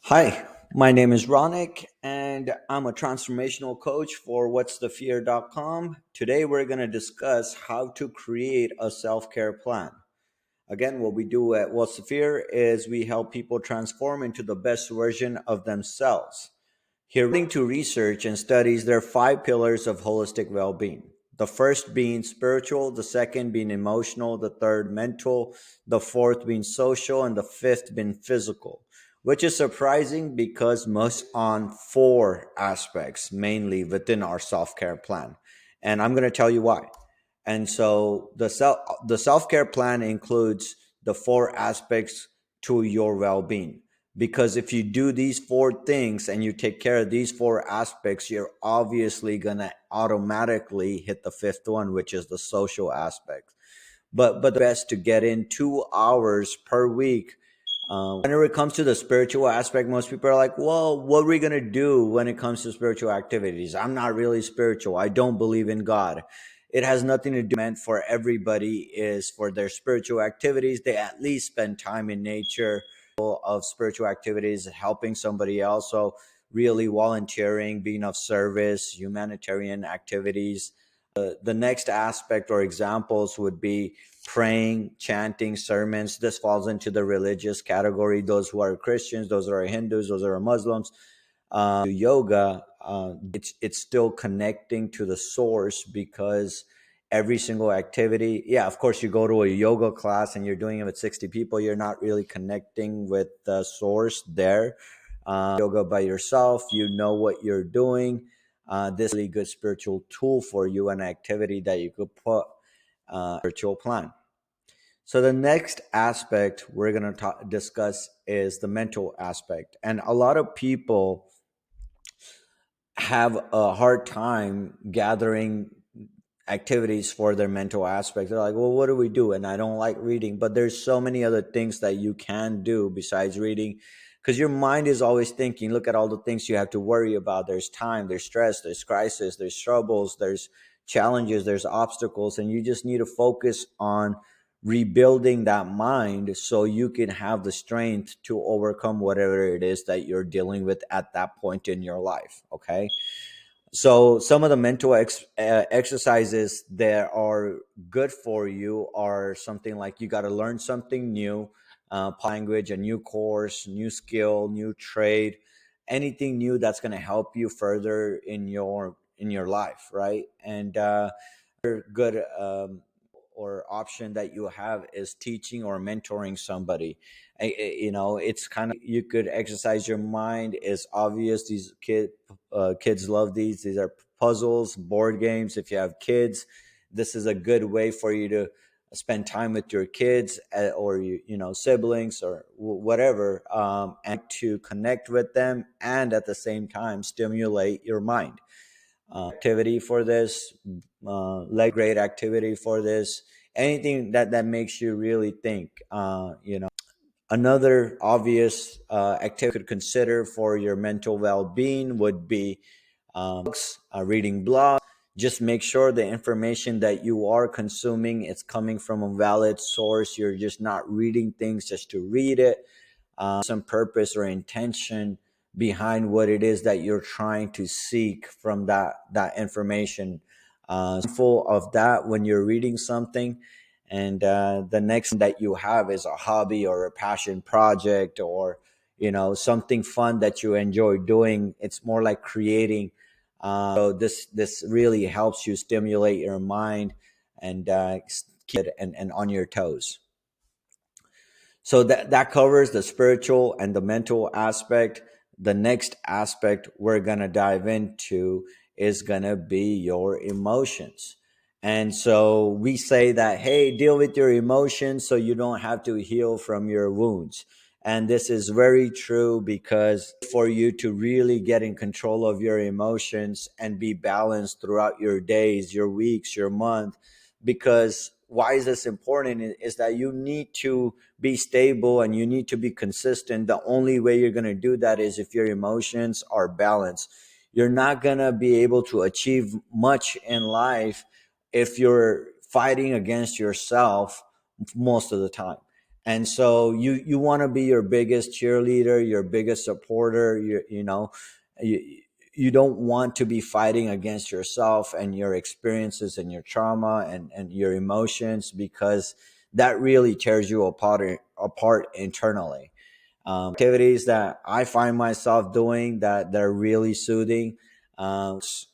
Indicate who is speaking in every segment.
Speaker 1: Hi, my name is Ronak, and I'm a transformational coach for whatsthefear.com. Today, we're going to discuss how to create a self care plan. Again, what we do at What's the Fear is we help people transform into the best version of themselves. Here, according to research and studies, there are five pillars of holistic well being. The first being spiritual, the second being emotional, the third mental, the fourth being social, and the fifth being physical, which is surprising because most on four aspects, mainly within our self care plan. And I'm going to tell you why. And so the self care plan includes the four aspects to your well being, because if you do these four things and you take care of these four aspects, you're obviously going to automatically hit the fifth one, which is the social aspect. But the best to get in 2 hours per week. Whenever it comes to the spiritual aspect, most people are like, well, what are we going to do when it comes to spiritual activities? I'm not really spiritual. I don't believe in God. It has nothing to do meant for everybody is for their spiritual activities. They at least spend time in nature of spiritual activities, helping somebody else. So really volunteering, being of service, humanitarian activities. The next aspect or examples would be praying, chanting, sermons. This falls into the religious category. Those who are Christians, those who are Hindus, those who are Muslims. Yoga, it's still connecting to the source, because every single activity, yeah, of course, you go to a yoga class and you're doing it with 60 people, you're not really connecting with the source there. Yoga by yourself, you know what you're doing. This is a really good spiritual tool for you, an activity that you could put spiritual plan. So the next aspect we're going to discuss is the mental aspect. And a lot of people have a hard time gathering activities for their mental aspect. They're like, well, what do we do? And I don't like reading, but there's so many other things that you can do besides reading, because your mind is always thinking. Look at all the things you have to worry about. There's time, there's stress, there's crisis, there's troubles, there's challenges, there's obstacles, and you just need to focus on rebuilding that mind so you can have the strength to overcome whatever it is that you're dealing with at that point in your life. Okay, so some of the mental exercises that are good for you are something like, you got to learn something new, language, a new course, new skill, new trade, anything new that's going to help you further in your life, right? And good or option that you have is teaching or mentoring somebody. It's kind of, you could exercise your mind. Is obvious, these kids love these are puzzles, board games. If you have kids, this is a good way for you to spend time with your kids, or siblings, or whatever, and to connect with them, and at the same time stimulate your mind. Activity for this, leg great activity for this, anything that makes you really think. Another obvious activity you could consider for your mental well-being would be reading blogs. Just make sure the information that you are consuming is coming from a valid source. You're just not reading things just to read it. Some purpose or intention behind what it is that you're trying to seek from that information. Full of that when you're reading something. And the next that you have is a hobby or a passion project, or something fun that you enjoy doing. It's more like creating. So this really helps you stimulate your mind and keep it and on your toes. So that covers the spiritual and the mental aspect. The next aspect we're going to dive into is going to be your emotions. And so we say that, hey, deal with your emotions so you don't have to heal from your wounds. And this is very true, because for you to really get in control of your emotions and be balanced throughout your days, your weeks, your month, because why is this important is that you need to be stable and you need to be consistent. The only way you're going to do that is if your emotions are balanced. You're not going to be able to achieve much in life if you're fighting against yourself most of the time. And so you want to be your biggest cheerleader, your biggest supporter. You, you don't want to be fighting against yourself and your experiences and your trauma and your emotions, because that really tears you apart internally. Activities that I find myself doing that are really soothing, arts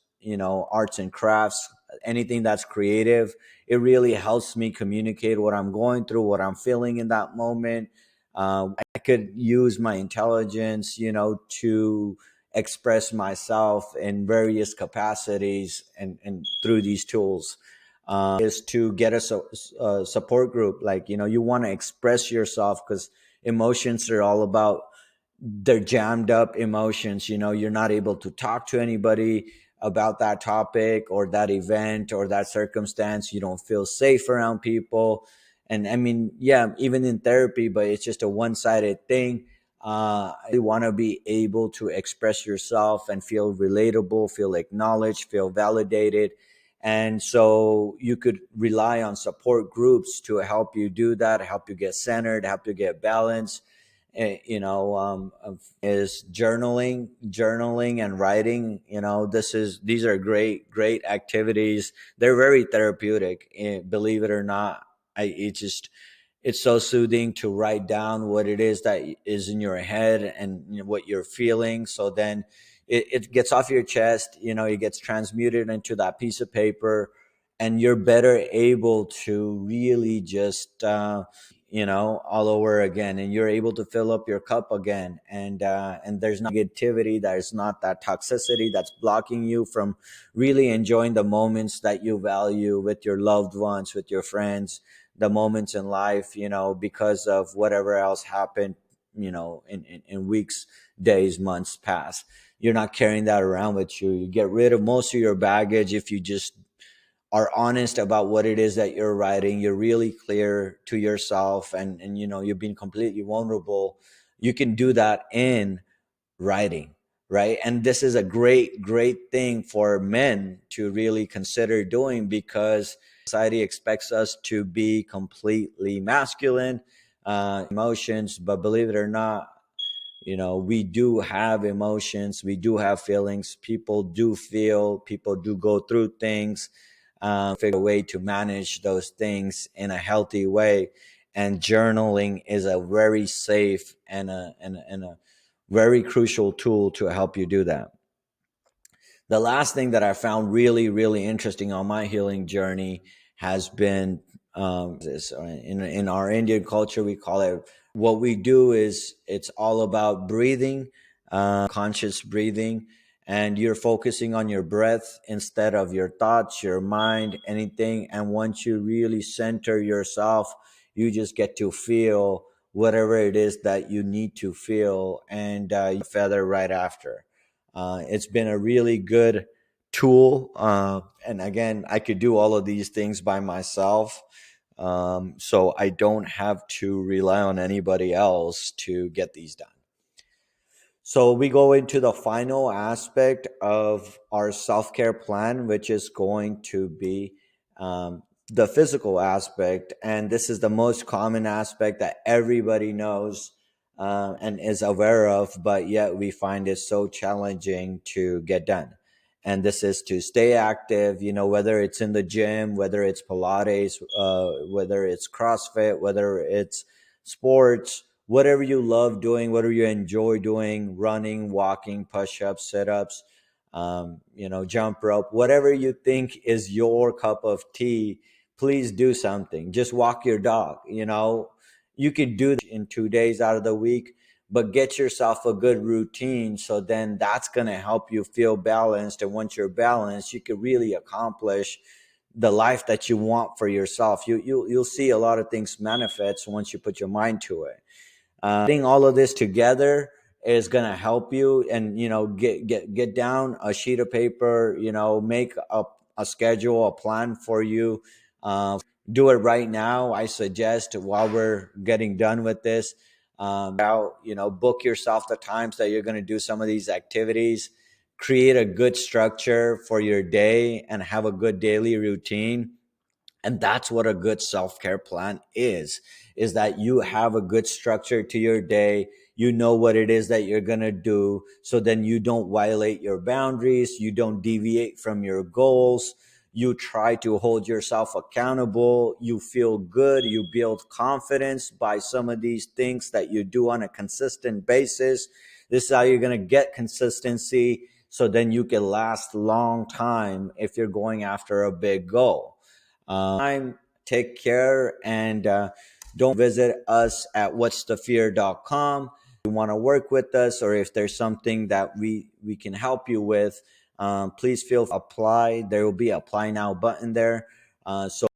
Speaker 1: and crafts, anything that's creative. It really helps me communicate what I'm going through, what I'm feeling in that moment. I could use my intelligence, to express myself in various capacities and through these tools. Is to get a support group. Like, you want to express yourself, because emotions are all about, they're jammed up emotions. You're not able to talk to anybody about that topic or that event or that circumstance. You don't feel safe around people. And I mean, yeah, even in therapy, but it's just a one-sided thing. You want to be able to express yourself and feel relatable, feel acknowledged, feel validated. And so you could rely on support groups to help you do that, help you get centered, help you get balanced. Is journaling and writing. These are great activities. They're very therapeutic, believe it or not. It's so soothing to write down what it is that is in your head and what you're feeling. So then it gets off your chest, it gets transmuted into that piece of paper, and you're better able to really just all over again, and you're able to fill up your cup again. And there's not negativity, there's not that toxicity that's blocking you from really enjoying the moments that you value with your loved ones, with your friends, the moments in life, because of whatever else happened, in weeks, days, months past. You're not carrying that around with you. You get rid of most of your baggage if you just are honest about what it is that you're writing. You're really clear to yourself, and you're being completely vulnerable. You can do that in writing, right? And this is a great thing for men to really consider doing, because society expects us to be completely masculine, emotions. But believe it or not, we do have emotions, we do have feelings. People do feel, people do go through things. Figure a way to manage those things in a healthy way. And journaling is a very safe and a very crucial tool to help you do that. The last thing that I found really interesting on my healing journey has been this. In our Indian culture, we call it, what we do is, it's all about breathing, conscious breathing, and you're focusing on your breath instead of your thoughts, your mind, anything. And once you really center yourself, you just get to feel whatever it is that you need to feel, and you feather right after. It's been a really good tool. And again, I could do all of these things by myself. So I don't have to rely on anybody else to get these done. So we go into the final aspect of our self care plan, which is going to be the physical aspect. And this is the most common aspect that everybody knows and is aware of, but yet we find it so challenging to get done. And this is to stay active, whether it's in the gym, whether it's Pilates, whether it's CrossFit, whether it's sports, whatever you love doing, whatever you enjoy doing, running, walking, push-ups, sit-ups, jump rope, whatever you think is your cup of tea, please do something. Just walk your dog. You could do that in 2 days out of the week, but get yourself a good routine. So then that's going to help you feel balanced. And once you're balanced, you can really accomplish the life that you want for yourself. You'll see a lot of things manifest once you put your mind to it. Putting all of this together is going to help you. And get down a sheet of paper, make a schedule, a plan for you. Do it right now. I suggest, while we're getting done with this, book yourself the times that you're going to do some of these activities. Create a good structure for your day and have a good daily routine. And that's what a good self-care plan is. is that you have a good structure to your day. You know what it is that you're going to do. So then you don't violate your boundaries. You don't deviate from your goals. You try to hold yourself accountable. You feel good. You build confidence by some of these things that you do on a consistent basis. This is how you're going to get consistency. So then you can last long time if you're going after a big goal. Take care, and don't visit us at whatsthefear.com. If you want to work with us, or if there's something that we can help you with, please feel free to apply. There will be an apply now button there. So